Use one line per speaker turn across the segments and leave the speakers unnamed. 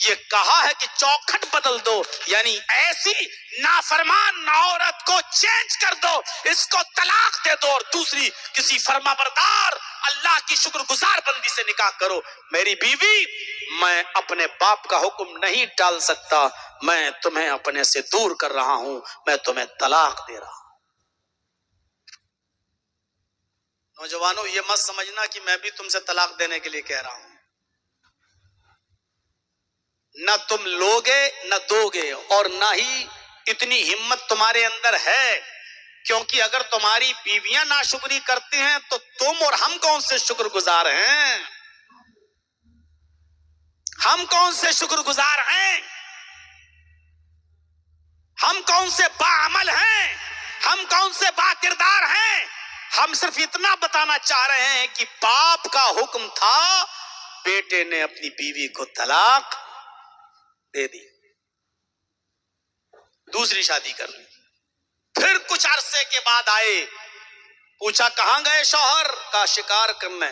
یہ کہا ہے کہ چوکھٹ بدل دو، یعنی ایسی نافرمان عورت کو چینج کر دو، اس کو طلاق دے دو اور دوسری کسی فرما بردار اللہ کی شکر گزار بندی سے نکاح کرو۔ میری بیوی، میں اپنے باپ کا حکم نہیں ٹال سکتا، میں تمہیں اپنے سے دور کر رہا ہوں، میں تمہیں طلاق دے رہا ہوں۔ نوجوانوں، یہ مت سمجھنا کہ میں بھی تم سے طلاق دینے کے لیے کہہ رہا ہوں، نہ تم لوگے نہ دوگے، اور نہ ہی اتنی ہمت تمہارے اندر ہے، کیونکہ اگر تمہاری بیویاں ناشکری کرتی ہیں تو تم اور ہم کون سے شکر گزار ہیں؟ ہم کون سے شکر گزار ہیں؟ ہم کون سے باعمل ہیں؟ ہم کون سے با کردار ہیں؟ ہم صرف اتنا بتانا چاہ رہے ہیں کہ باپ کا حکم تھا، بیٹے نے اپنی بیوی کو طلاق دے دی، دوسری شادی کر لی۔ پھر کچھ عرصے کے بعد آئے، پوچھا کہاں گئے شوہر؟ کا شکار کرنے۔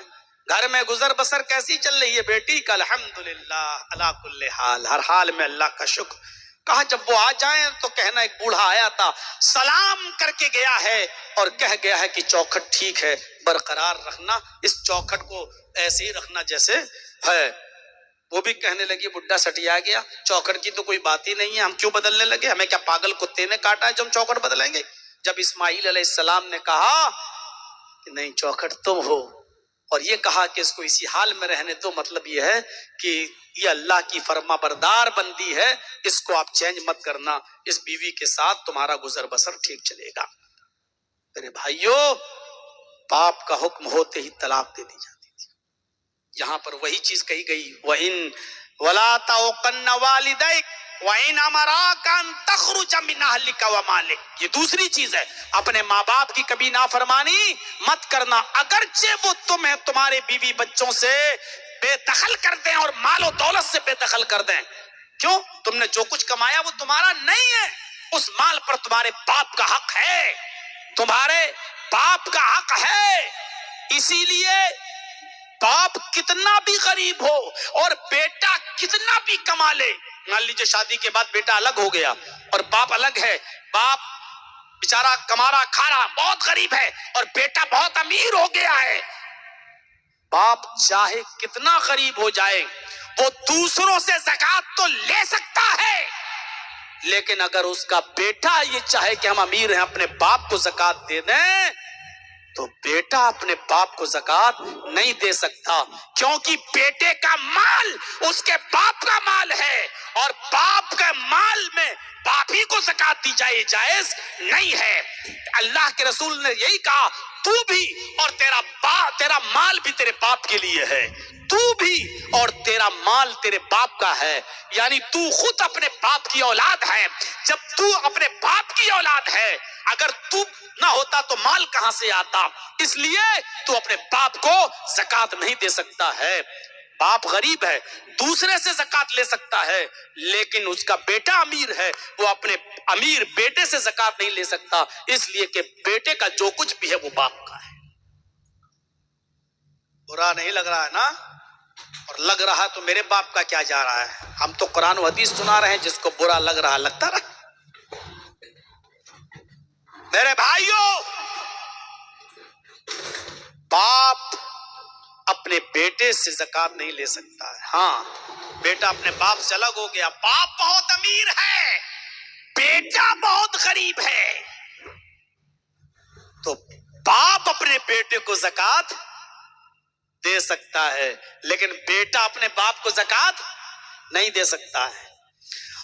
گھر میں گزر بسر کیسی چل رہی ہے بیٹی؟ کا الحمدللہ علی کل حال، ہر حال میں اللہ کا شکر۔ کہا جب وہ آ جائیں تو کہنا ایک بوڑھا آیا تھا، سلام کر کے گیا ہے اور کہہ گیا ہے کہ چوکھٹ ٹھیک ہے، برقرار رکھنا، اس چوکھٹ کو ایسے ہی رکھنا جیسے ہے۔ وہ بھی کہنے لگی بڈھا سٹیا گیا، چوکھٹ کی تو کوئی بات ہی نہیں ہے، ہم کیوں بدلنے لگے؟ ہمیں کیا پاگل کتے نے کاٹا ہے جو ہم چوکھٹ بدلیں گے؟ جب اسماعیل علیہ السلام نے کہا کہ نہیں چوکھٹ تم ہو، اور یہ کہا کہ اس کو اسی حال میں رہنے دو، مطلب یہ ہے کہ یہ اللہ کی فرما بردار بندی ہے، اس کو آپ چینج مت کرنا، اس بیوی کے ساتھ تمہارا گزر بسر ٹھیک چلے گا۔ میرے بھائیو، باپ کا حکم ہوتے ہی طلاق دے دی جاتی تھی۔ یہاں پر وہی چیز کہی گئی، وَإِن وَلَا تَعُقَنَّ وَالِدَيْكَ وَإِنْ أَمَرَاكَ أَن تَخْرُجَ مِنْ أَهْلِكَ وَمَالِكَ۔ یہ دوسری چیز ہے، اپنے ماں باپ کی کبھی نافرمانی مت کرنا، اگرچہ وہ تمہیں تمہارے بیوی بچوں سے بے دخل کر دیں اور مال و دولت سے بے دخل کر دیں۔ کیوں؟ تم نے جو کچھ کمایا وہ تمہارا نہیں ہے، اس مال پر تمہارے باپ کا حق ہے، تمہارے باپ کا حق ہے۔ اسی لیے باپ کتنا بھی غریب ہو اور بیٹا کتنا بھی کما لے، مان لیجیے شادی کے بعد بیٹا الگ ہو گیا اور باپ الگ ہے، باپ بیچارہ کما رہا کھا رہا بہت غریب ہے اور بیٹا بہت امیر ہو گیا ہے، باپ چاہے کتنا غریب ہو جائے وہ دوسروں سے زکوٰۃ تو لے سکتا ہے، لیکن اگر اس کا بیٹا یہ چاہے کہ ہم امیر ہیں اپنے باپ کو زکوٰۃ دے دیں تو بیٹا اپنے باپ کو زکوٰۃ نہیں دے سکتا، کیونکہ بیٹے کا مال اس کے باپ کا مال ہے اور باپ کے مال میں باپ ہی کو زکوٰۃ دی جائے جائز نہیں ہے۔ اللہ کے رسول نے یہی کہا، تو بھی اور تیرا مال بھی تیرے باپ کے لیے ہے، تو بھی اور تیرا مال تیرے باپ کا ہے، یعنی تو خود اپنے باپ کی اولاد ہے۔ جب تو اپنے باپ کی اولاد ہے، اگر تو نہ ہوتا تو مال کہاں سے آتا؟ اس لیے تو اپنے باپ کو زکوٰۃ نہیں دے سکتا ہے۔ باپ غریب ہے، دوسرے سے زکوٰۃ لے سکتا ہے، لیکن اس کا بیٹا امیر ہے، وہ اپنے امیر بیٹے سے زکوٰۃ نہیں لے سکتا، اس لیے کہ بیٹے کا جو کچھ بھی ہے وہ باپ کا ہے۔ برا نہیں لگ رہا ہے نا؟ اور لگ رہا تو میرے باپ کا کیا جا رہا ہے؟ ہم تو قرآن و حدیث سنا رہے ہیں، جس کو برا لگ رہا لگتا رہا۔ میرے بھائیوں، باپ اپنے بیٹے سے زکوٰۃ نہیں لے سکتا ہے۔ ہاں، بیٹا اپنے باپ سے الگ ہو گیا، باپ بہت امیر ہے، بیٹا بہت غریب ہے، تو باپ اپنے بیٹے کو زکوٰۃ دے سکتا ہے، لیکن بیٹا اپنے باپ کو زکوٰۃ نہیں دے سکتا ہے۔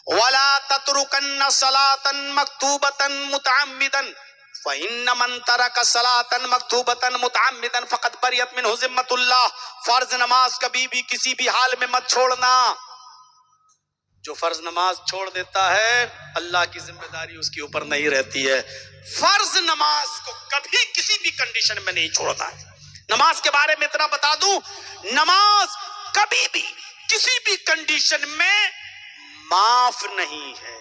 وَلَا تَتْرُكَنَّ صَلَاةً مَكْتُوبَةً مُتَعَمِّدًا فَإِنَّ مَن تَرَكَ صَلَاةً مَكْتُوبَةً مُتَعَمِّدًا فَقَدْ بَرِئَتْ مِنْهُ ذِمَّةُ اللَّهِ۔ فرض نماز کبھی بھی کسی بھی حال میں مت چھوڑنا، جو فرض نماز چھوڑ دیتا ہے اللہ کی ذمہ داری اس کے اوپر نہیں رہتی ہے۔ فرض نماز کو کبھی کسی بھی کنڈیشن میں نہیں چھوڑنا ہے۔ نماز کے بارے میں اتنا بتا دوں، نماز کبھی بھی کسی بھی کنڈیشن میں معاف نہیں ہے،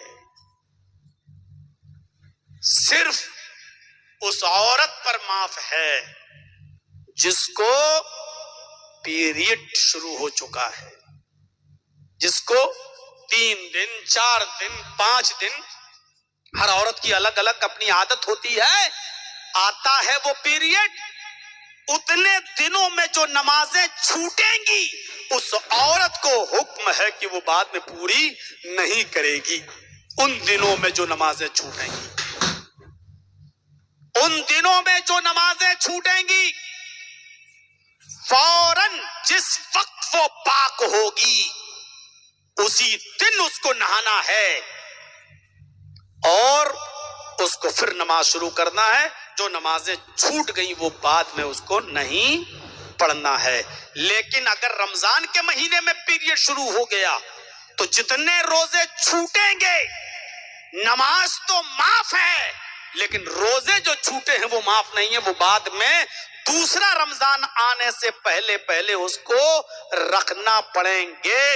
صرف اس عورت پر معاف ہے جس کو پیریڈ شروع ہو چکا ہے۔ جس کو 3 دن 4 دن 5 دن، ہر عورت کی الگ الگ اپنی عادت ہوتی ہے، آتا ہے وہ پیریڈ، اتنے دنوں میں جو نمازیں چھوٹیں گی اس عورت کو حکم ہے کہ وہ بعد میں پوری نہیں کرے گی۔ ان دنوں میں جو نمازیں چھوٹیں گی، ان دنوں میں جو نمازیں چھوٹیں گی، فوراً جس وقت وہ پاک ہوگی اسی دن اس کو نہانا ہے اور اس کو پھر نماز شروع کرنا ہے۔ جو نمازیں چھوٹ گئی وہ بعد میں اس کو نہیں پڑھنا ہے۔ لیکن اگر رمضان کے مہینے میں پیریڈ شروع ہو گیا تو جتنے روزے چھوٹیں گے، نماز تو معاف ہے لیکن روزے جو چھوٹے ہیں وہ معاف نہیں ہیں، وہ بعد میں دوسرا رمضان آنے سے پہلے اس کو رکھنا پڑیں گے۔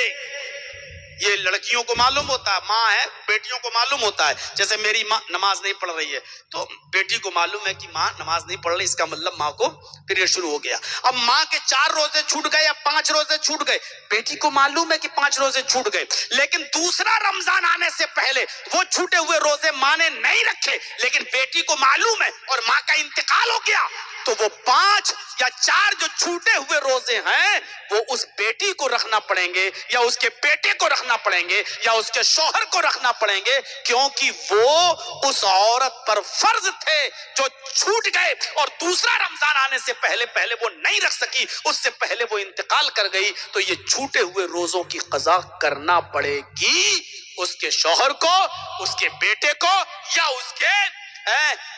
یہ لڑکیوں کو معلوم ہوتا ہے، ماں ہے، بیٹیوں کو معلوم ہوتا ہے۔ جیسے میری ماں نماز نہیں پڑھ رہی ہے تو بیٹی کو معلوم ہے کہ ماں نماز نہیں پڑھ رہی، اس کا مطلب ماں کو پیریڈ شروع ہو گیا۔ اب ماں کے 4 روزے چھوٹ گئے یا 5 روزے چھوٹ گئے، بیٹی کو معلوم ہے کہ 5 روزے چھوٹ گئے، لیکن دوسرا رمضان آنے سے پہلے وہ چھوٹے ہوئے روزے ماں نے نہیں رکھے، لیکن بیٹی کو معلوم ہے اور ماں کا انتقال ہو گیا، تو وہ 5 یا 4 جو چھوٹے ہوئے روزے ہیں وہ اس بیٹی کو رکھنا پڑیں گے یا اس کے بیٹے کو رکھنا پڑیں گے یا اس کے شوہر کو رکھنا پڑیں گے، کیونکہ وہ اس عورت پر فرض تھے جو چھوٹ گئے اور دوسرا رمضان آنے سے پہلے وہ نہیں رکھ سکی، اس سے پہلے وہ انتقال کر گئی، تو یہ چھوٹے ہوئے روزوں کی قضا کرنا پڑے گی اس کے شوہر کو، اس کے بیٹے کو یا اس کے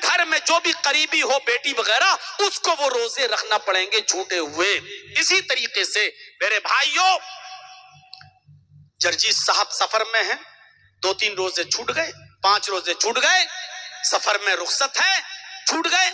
گھر میں جو بھی قریبی ہو، بیٹی وغیرہ، اس کو وہ روزے رکھنا پڑیں گے چھوٹے ہوئے۔ اسی طریقے سے میرے بھائیوں، جرجیت صاحب سفر میں ہیں، 2-3 روزے چھوٹ گئے، 5 روزے چھوٹ گئے، سفر میں رخصت ہے، چھوٹ گئے،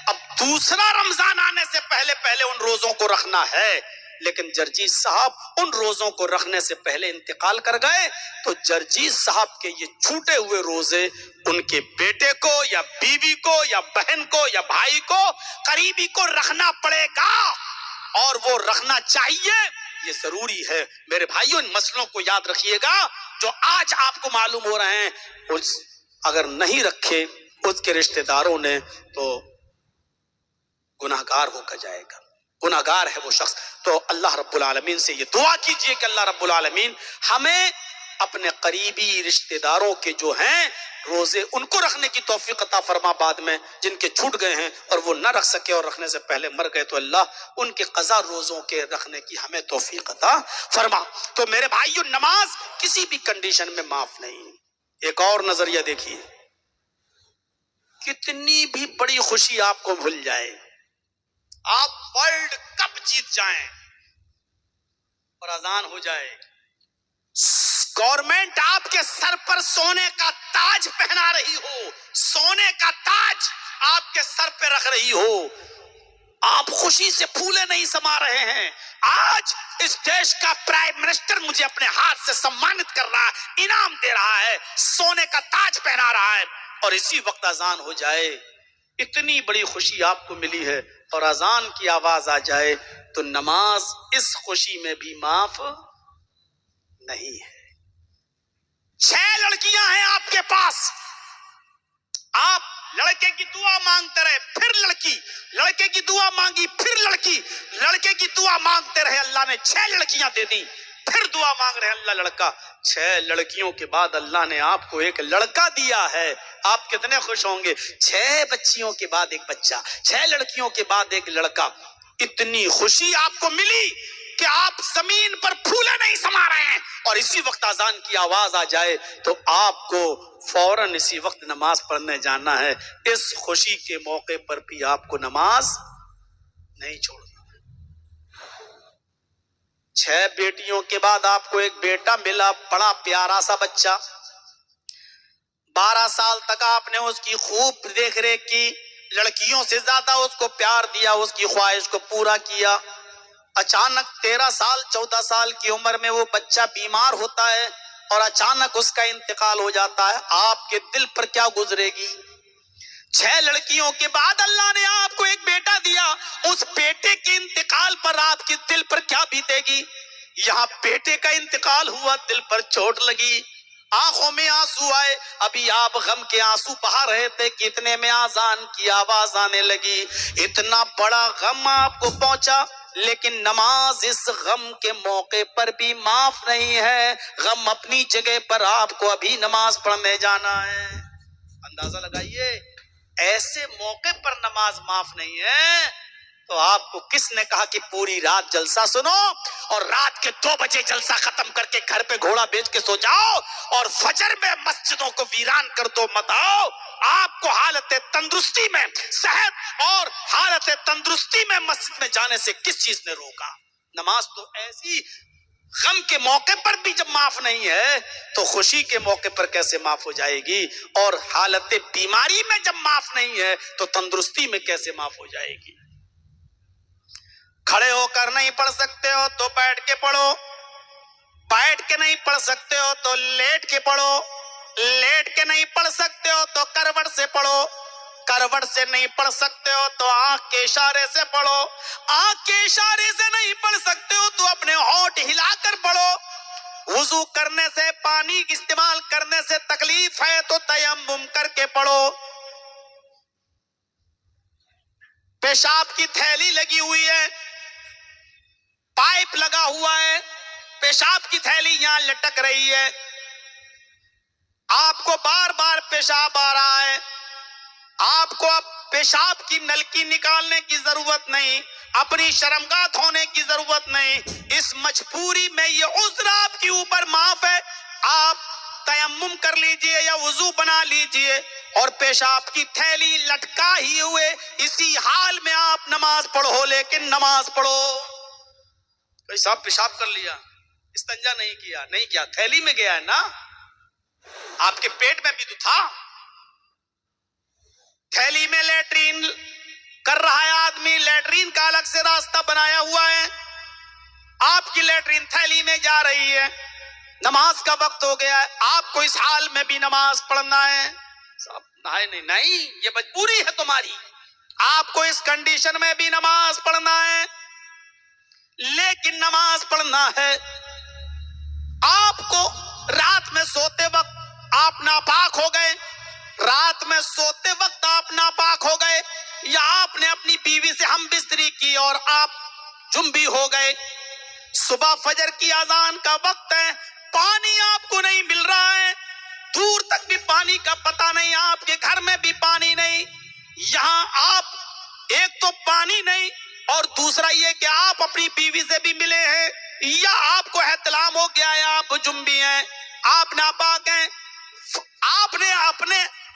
اب دوسرا رمضان آنے سے پہلے ان روزوں کو رکھنا ہے، لیکن جرجیت صاحب ان روزوں کو رکھنے سے پہلے انتقال کر گئے، تو جرجیت صاحب کے یہ چھوٹے ہوئے روزے ان کے بیٹے کو یا بیوی کو یا بہن کو یا بھائی کو، قریبی کو رکھنا پڑے گا، اور وہ رکھنا چاہیے، یہ ضروری ہے۔ میرے بھائیوں، ان مسئلوں کو یاد رکھیے گا جو آج آپ کو معلوم ہو رہے ہیں، اگر نہیں رکھے اس کے رشتہ داروں نے تو گناہگار ہو کر جائے گا، گناہگار ہے وہ شخص۔ تو اللہ رب العالمین سے یہ دعا کیجئے کہ اللہ رب العالمین ہمیں اپنے قریبی رشتہ داروں کے جو ہیں روزے ان کو رکھنے کی توفیق عطا فرما، بعد میں جن کے چھوٹ گئے ہیں اور وہ نہ رکھ سکے اور رکھنے سے پہلے مر گئے تو اللہ ان کے قضا روزوں کے رکھنے کی ہمیں توفیق عطا فرما۔ تو میرے بھائیو، نماز کسی بھی کنڈیشن میں معاف نہیں۔ ایک اور نظریہ دیکھیے، کتنی بھی بڑی خوشی آپ کو بھول جائے، آپ ورلڈ کپ جیت جائیں اور اذان ہو جائے، گورنمنٹ آپ کے سر پر سونے کا تاج پہنا رہی ہو، سونے کا تاج آپ کے سر پہ رکھ رہی ہو، آپ خوشی سے پھولے نہیں سما رہے ہیں، آج اس دیش کا پرائم منسٹر مجھے اپنے ہاتھ سے سمانت کر رہا ہے، انعام دے رہا ہے، سونے کا تاج پہنا رہا ہے، اور اسی وقت اذان ہو جائے، اتنی بڑی خوشی آپ کو ملی ہے اور اذان کی آواز آ جائے تو نماز اس خوشی میں بھی معاف نہیں ہے۔ 6 لڑکیاں ہیں آپ کے پاس، آپ لڑکے کی دعا مانگتے رہے، پھر لڑکی، لڑکے کی دعا مانگی، پھر لڑکی، لڑکے کی دعا مانگتے رہے، اللہ نے 6 لڑکیاں دے دی، پھر دعا مانگ رہے اللہ لڑکا، 6 لڑکیوں کے بعد اللہ نے آپ کو ایک لڑکا دیا ہے، آپ کتنے خوش ہوں گے۔ 6 بچیوں کے بعد ایک بچہ، 6 لڑکیوں کے بعد ایک لڑکا، اتنی خوشی آپ کو ملی کہ آپ زمین پر پھولے نہیں سما رہے ہیں، اور اسی وقت اذان کی آواز آ جائے تو آپ کو فوراً اسی وقت نماز پڑھنے جانا ہے۔ اس خوشی کے موقع پر بھی آپ کو نماز نہیں چھوڑنا۔ 6 بیٹیوں کے بعد آپ کو ایک بیٹا ملا، بڑا پیارا سا بچہ، 12 سال تک آپ نے اس کی خوب دیکھ ریکھ کی، لڑکیوں سے زیادہ اس کو پیار دیا، اس کی خواہش کو پورا کیا، اچانک 13 سال 14 سال کی عمر میں وہ بچہ بیمار ہوتا ہے اور اچانک اس کا انتقال ہو جاتا ہے، آپ کے دل پر کیا گزرے گی؟ 6 لڑکیوں کے بعد اللہ نے آپ کو ایک بیٹا دیا، اس بیٹے کے انتقال پر آپ کے دل پر کیا بیتے گی؟ یہاں بیٹے کا انتقال ہوا، دل پر چوٹ لگی، آنکھوں میں آنسو آئے، ابھی آپ غم کے آنسو بہا رہے تھے کہ اتنے میں آذان کی آواز آنے لگی۔ اتنا بڑا غم آپ کو پہنچا، لیکن نماز اس غم کے موقع پر بھی معاف نہیں ہے۔ غم اپنی جگہ پر، آپ کو ابھی نماز پڑھنے جانا ہے۔ اندازہ لگائیے، ایسے موقع پر نماز معاف نہیں ہے تو آپ کو کس نے کہا کہ پوری رات جلسہ سنو اور رات کے 2 بجے جلسہ ختم کر کے گھر پہ گھوڑا بیچ کے سو جاؤ اور فجر میں مسجدوں کو ویران کر دو، مت آؤ۔ آپ کو حالت تندرستی میں، صحت اور حالت تندرستی میں مسجد میں جانے سے کس چیز نے روکا؟ نماز تو ایسی غم کے موقع پر بھی جب معاف نہیں ہے تو خوشی کے موقع پر کیسے معاف ہو جائے گی؟ اور حالت بیماری میں جب معاف نہیں ہے تو تندرستی میں کیسے معاف ہو جائے گی؟ کھڑے ہو کر نہیں پڑھ سکتے ہو تو بیٹھ کے پڑھو، بیٹھ کے نہیں پڑھ سکتے ہو تو لیٹ کے پڑھو، لیٹ کے نہیں پڑھ سکتے ہو تو کروٹ سے پڑھو، کروٹ سے نہیں پڑھ سکتے ہو تو آنکھ کے اشارے سے پڑھو، آنکھ کے اشارے سے نہیں پڑھ سکتے ہو تو اپنے ہونٹ ہلا کر پڑھو۔ وضو کرنے سے، پانی استعمال کرنے سے تکلیف ہے تو تیمم کر کے پڑھو۔ پیشاب کی تھیلی لگی ہوئی ہے، پائپ لگا ہوا ہے، پیشاب کی تھیلی یہاں لٹک رہی ہے، آپ کو بار بار پیشاب آ رہا ہے، آپ کو اب پیشاب کی نلکی نکالنے کی ضرورت نہیں، اپنی شرمگاہ دھونے کی ضرورت نہیں، اس مجبوری میں یہ عذر آپ کے اوپر معاف ہے، آپ تیمم کر لیجئے یا وضو بنا لیجئے اور پیشاب کی تھیلی لٹکا ہی ہوئے اسی حال میں آپ نماز پڑھو، لیکن نماز پڑھو۔ کوئی صاحب پیشاب کر لیا، استنجا نہیں کیا، نہیں کیا، تھیلی میں گیا ہے نا، آپ کے پیٹ میں بھی تو تھا، تھیلی میں لیٹرین کر رہا ہے آدمی، لیٹرین کا الگ سے راستہ بنایا ہوا ہے، آپ کی لیٹرین تھیلی میں جا رہی ہے، نماز کا وقت ہو گیا ہے، آپ کو اس حال میں بھی نماز پڑھنا ہے۔ صاحب نہیں نہیں نہیں، یہ مجبوری ہے تمہاری، آپ کو اس کنڈیشن میں بھی نماز پڑھنا ہے، لیکن نماز پڑھنا ہے۔ آپ کو رات میں سوتے وقت آپ ناپاک ہو گئے، رات میں سوتے وقت آپ ناپاک ہو گئے، یا آپ نے اپنی بیوی سے ہم بستری کی اور آپ جنبی ہو گئے، صبح فجر کی اذان کا وقت ہے، پانی آپ کو نہیں مل رہا ہے، دور تک بھی پانی کا پتہ نہیں، آپ کے گھر میں بھی پانی نہیں، یہاں آپ ایک تو پانی نہیں اور دوسرا یہ کہ آپ اپنی بیوی سے بھی ملے ہیں، یا آپ کو احتلام ہو گیا ہے، آپ جنبی ہیں، آپ ناپاک ہیں،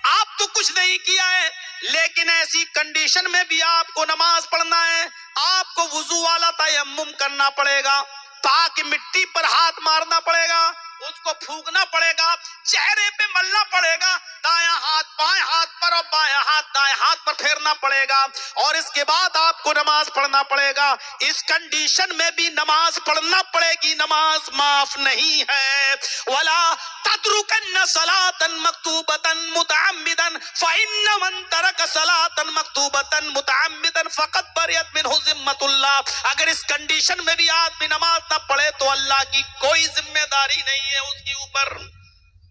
آپ تو کچھ نہیں کیا ہے، لیکن ایسی کنڈیشن میں بھی آپ کو نماز پڑھنا ہے، آپ کو وضو والا تیمم کرنا پڑے گا، پاک مٹی پر ہاتھ مارنا پڑے گا، اس کو پھونکنا پڑے گا، چہرے پہ ملنا پڑے گا، دایاں ہاتھ بائیں ہاتھ پر اور بائیں ہاتھ دائیں ہاتھ پر پھیرنا پڑے گا، اور اس کے بعد آپ کو نماز پڑھنا پڑے گا۔ اس کنڈیشن میں بھی نماز پڑھنا پڑے گی، نماز معاف نہیں ہے۔ وَلَا تَتْرُكَنَّ صَلَاةً مَكْتُوبَةً مُتَعَمِّدًا فَإِنَّ مَن تَرَكَ صَلَاةً مَكْتُوبَةً مُتَعَمِّدًا فَقَدْ بَرِئَتْ مِنْهُ ذِمَّةُ اللَّهِ۔ اگر اس کنڈیشن میں بھی آدمی نماز نہ پڑھے تو اللہ کی کوئی ذمہ داری نہیں ہے اس کے اوپر،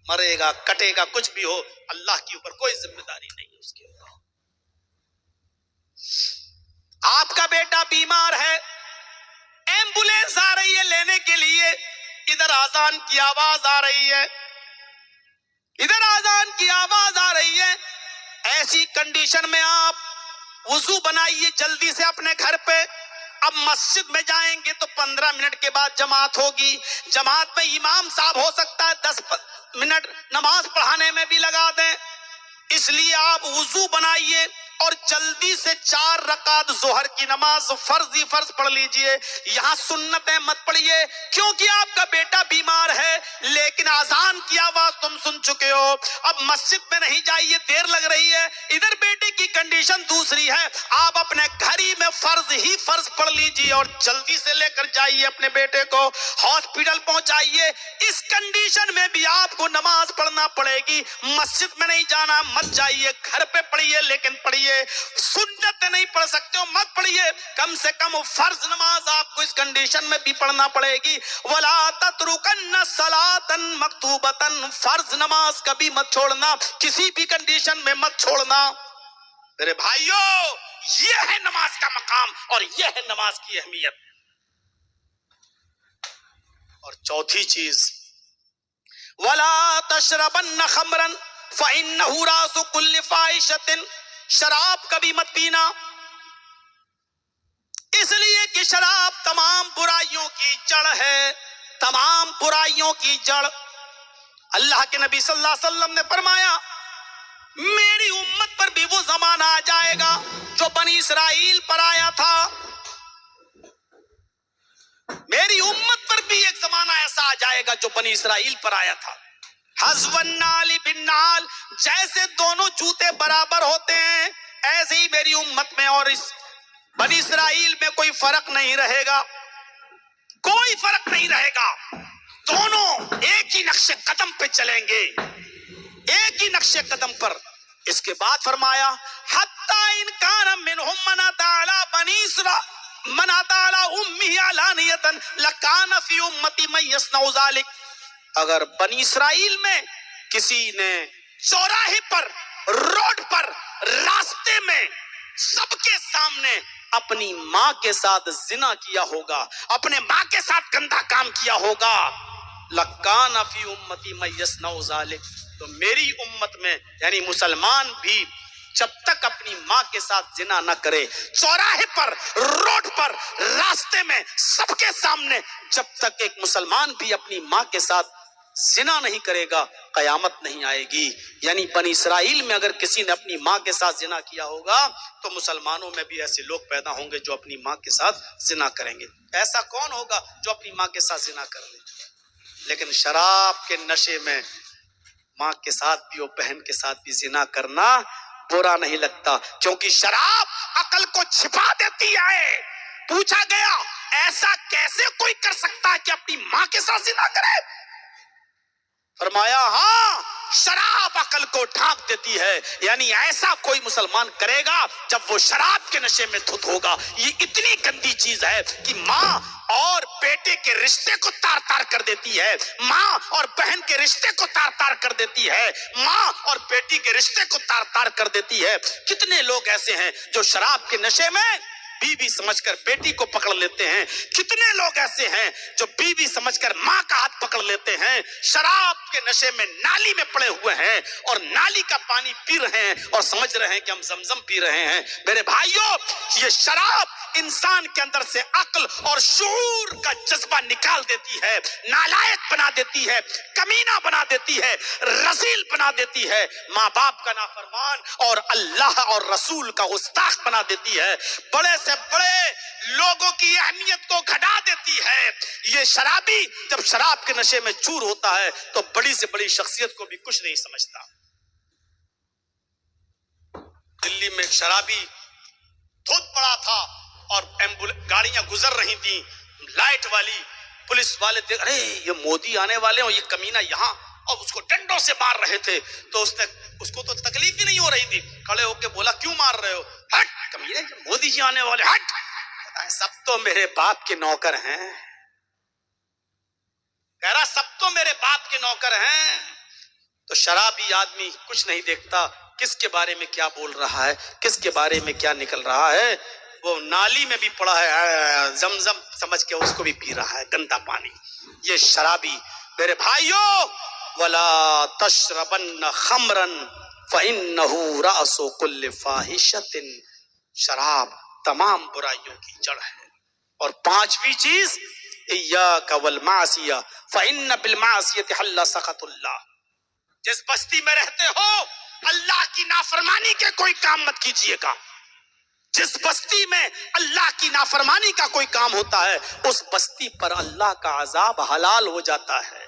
مرے گا کٹے گا کچھ بھی ہو، اللہ کے اوپر کوئی ذمہ داری نہیں ہے اس کے اوپر۔ آپ کا بیٹا بیمار ہے، ایمبولینس آ رہی ہے لینے کے لیے، ادھر اذان کی آواز آ رہی ہے، ادھر اذان کی آواز آ رہی ہے، ایسی کنڈیشن میں آپ وضو بنائیے جلدی سے اپنے گھر پہ۔ اب مسجد میں جائیں گے تو 15 منٹ کے بعد جماعت ہوگی، جماعت میں امام صاحب ہو سکتا ہے 10 منٹ نماز پڑھانے میں بھی لگا دیں، اس لیے آپ وضو بنائیے اور جلدی سے 4 رکعت ظہر کی نماز فرض ہی فرض پڑھ لیجئے، یہاں سنتیں مت پڑھیے، کیونکہ آپ کا بیٹا بیمار ہے، لیکن اذان کی آواز تم سن چکے ہو، اب مسجد میں نہیں جائیے، دیر لگ رہی ہے، ادھر بیٹے کی کنڈیشن دوسری ہے، آپ اپنے گھر ہی میں فرض ہی فرض پڑھ لیجئے اور جلدی سے لے کر جائیے اپنے بیٹے کو ہاسپٹل پہنچائیے۔ اس کنڈیشن میں بھی آپ کو نماز پڑھنا پڑے گی، مسجد میں نہیں جانا، مت جائیے، گھر پہ پڑھیے، لیکن پڑھیے پڑھیے, سنت نہیں پڑھ سکتے ہو مت پڑھیے, کم سے کم فرض نماز آپ کو اس کنڈیشن میں بھی پڑھنا پڑے گی. وَلَا تَتْرُكَنَّ صَلَاةً مَكْتُوبَةً, فرض نماز کبھی مت چھوڑنا, کسی بھی کنڈیشن میں مت چھوڑنا. میرے بھائیو, یہ ہے نماز کا مقام اور یہ ہے نماز کی اہمیت. اور چوتھی چیز, وَلَا تَشْرَبَنَّ خَمْرًا فَإِنَّهُ رَأْسُ كُلِّ فَاحِشَةٍ, شراب کبھی مت پینا, اس لیے کہ شراب تمام برائیوں کی جڑ ہے, تمام برائیوں کی جڑ. اللہ کے نبی صلی اللہ علیہ وسلم نے فرمایا میری امت پر بھی وہ زمانہ آ جائے گا جو بنی اسرائیل پر آیا تھا. میری امت پر بھی ایک زمانہ ایسا آ جائے گا جو بنی اسرائیل پر آیا تھا. حذو النال بالنال, جیسے دونوں جوتے برابر ہوتے ہیں ایسے ہی میری امت میں اور اس بنی اسرائیل میں کوئی فرق نہیں رہے گا, کوئی فرق نہیں رہے گا. دونوں ایک ہی نقش قدم پہ چلیں گے, ایک ہی نقش قدم پر. اس کے بعد فرمایا حتی ان کان منہم من اتی علی بنی اسرائیل من اتی علی امہ علانیۃ لکان فی امتی من یصنع ذلک. اگر بنی اسرائیل میں کسی نے چوراہے پر, روڈ پر, راستے میں سب کے سامنے اپنی ماں کے ساتھ زنا کیا ہوگا, اپنے ماں کے ساتھ گندا کام کیا ہوگا, لکان فی امتی من یصنع ذلک, تو میری امت میں یعنی مسلمان بھی جب تک اپنی ماں کے ساتھ زنا نہ کرے, چوراہے پر, روڈ پر, راستے میں, سب کے سامنے جب تک ایک مسلمان بھی اپنی ماں کے ساتھ زنا نہیں کرے گا, قیامت نہیں آئے گی. یعنی بنی اسرائیل میں اگر کسی نے اپنی ماں کے ساتھ زنا کیا ہوگا تو مسلمانوں میں بھی ایسے لوگ پیدا ہوں گے جو اپنی ماں کے ساتھ زنا کریں گے. ایسا کون ہوگا جو اپنی ماں کے ساتھ زنا کر لے؟ لیکن شراب کے نشے میں ماں کے ساتھ بھی اور بہن کے ساتھ بھی زنا کرنا برا نہیں لگتا, کیونکہ شراب عقل کو چھپا دیتی ہے. پوچھا گیا ایسا کیسے کوئی کر سکتا ہے کہ اپنی ماں کے ساتھ زنا کرے؟ فرمایا ہاں, شراب عقل کو ڈھانپ دیتی ہے. یعنی ایسا کوئی مسلمان کرے گا جب وہ شراب کے نشے میں دھت ہوگا. یہ اتنی گندی چیز ہے کہ ماں اور بیٹے کے رشتے کو تار تار کر دیتی ہے, ماں اور بہن کے رشتے کو تار تار کر دیتی ہے, ماں اور بیٹی کے رشتے کو تار تار کر دیتی ہے. کتنے لوگ ایسے ہیں جو شراب کے نشے میں بیوی سمجھ کر بیٹی کو پکڑ لیتے ہیں, کتنے لوگ ایسے ہیں جو بیوی سمجھ کر ماں کا ہاتھ پکڑ لیتے ہیں, شراب کے نشے میں نالی میں پڑے ہوئے ہیں اور نالی کا پانی پی رہے ہیں اور سمجھ رہے ہیں کہ ہم زمزم پی رہے ہیں. میرے بھائیوں, یہ شراب انسان کے اندر سے عقل اور شعور کا جذبہ نکال دیتی ہے, نالائق بنا دیتی ہے, کمینہ بنا دیتی ہے, رذیل بنا دیتی ہے, ماں باپ کا نافرمان اور اللہ اور رسول کا گستاخ بنا دیتی ہے, بڑے سے بڑے لوگوں کی اہمیت کو گھٹا دیتی ہے. یہ شرابی جب شراب کے نشے میں چور ہوتا ہے تو بڑی سے بڑی شخصیت کو بھی کچھ نہیں سمجھتا. دلی میں ایک شرابی دھت پڑا تھا اور گاڑیاں گزر رہی تھیں, لائٹ والی, پولیس والے دیکھ ارے یہ مودی آنے والے ہیں, یہ کمینہ یہاں, اور اس کو ڈنڈوں سے مار رہے تھے. تو اس کو تو تکلیف ہی نہیں ہو رہی تھی, کھڑے ہو کے بولا کیوں مار رہے ہو؟ ہٹ کمینے, مودی جی آنے والے, ہٹ. سب تو میرے باپ کے نوکر ہیں, کہہ رہا سب تو میرے باپ کے نوکر ہیں. تو شرابی آدمی کچھ نہیں دیکھتا کس کے بارے میں کیا بول رہا ہے, کس کے بارے میں کیا نکل رہا ہے. وہ نالی میں بھی پڑا ہے, زمزم سمجھ کے اس کو بھی پی رہا ہے, گندا پانی. یہ شرابی. میرے بھائیوں, وَلَا تَشْرَبَنَّ خَمْرًا فَإِنَّهُ رَأْسُ كُلِّ فَاحِشَةٍ, شراب تمام برائیوں کی جڑ ہے. اور پانچویں چیز, إِيَّاكَ وَالْمَعْصِيَةَ فَإِنَّ بِالْمَعْصِيَةِ حَلَّ سَخَطُ اللَّهِ. جس بستی میں رہتے ہو اللہ کی نافرمانی کے کوئی کام مت کیجیے گا. جس بستی میں اللہ کی نافرمانی کا کوئی کام ہوتا ہے اس بستی پر اللہ کا عذاب حلال ہو جاتا ہے,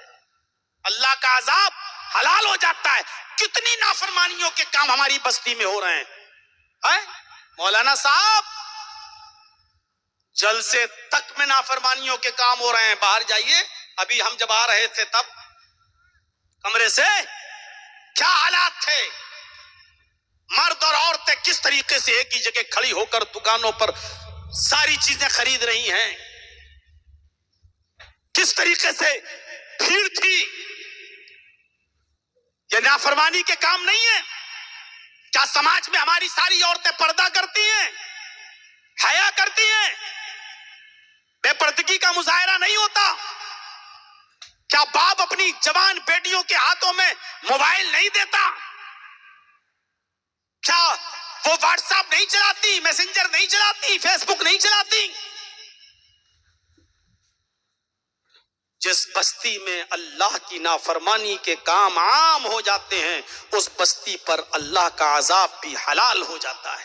اللہ کا عذاب حلال ہو جاتا ہے. کتنی نافرمانیوں کے کام ہماری بستی میں ہو رہے ہیں. مولانا صاحب جلسے تک میں نافرمانیوں کے کام ہو رہے ہیں. باہر جائیے, ابھی ہم جب آ رہے تھے تب کمرے سے کیا حالات تھے. مرد اور عورتیں کس طریقے سے ایک ہی جگہ کھڑی ہو کر دکانوں پر ساری چیزیں خرید رہی ہیں، کس طریقے سے بھیڑ تھی. یہ نافرمانی کے کام نہیں ہے؟ کیا سماج میں ہماری ساری عورتیں پردہ کرتی ہیں، حیا کرتی ہیں، بے پردگی کا مظاہرہ نہیں ہوتا؟ کیا باپ اپنی جوان بیٹیوں کے ہاتھوں میں موبائل نہیں دیتا؟ کیا وہ واٹس ایپ نہیں چلاتی، میسنجر نہیں چلاتی، فیس بک نہیں چلاتی؟ جس بستی میں اللہ کی نافرمانی کے کام عام ہو جاتے ہیں، اس بستی پر اللہ کا عذاب بھی حلال ہو جاتا ہے.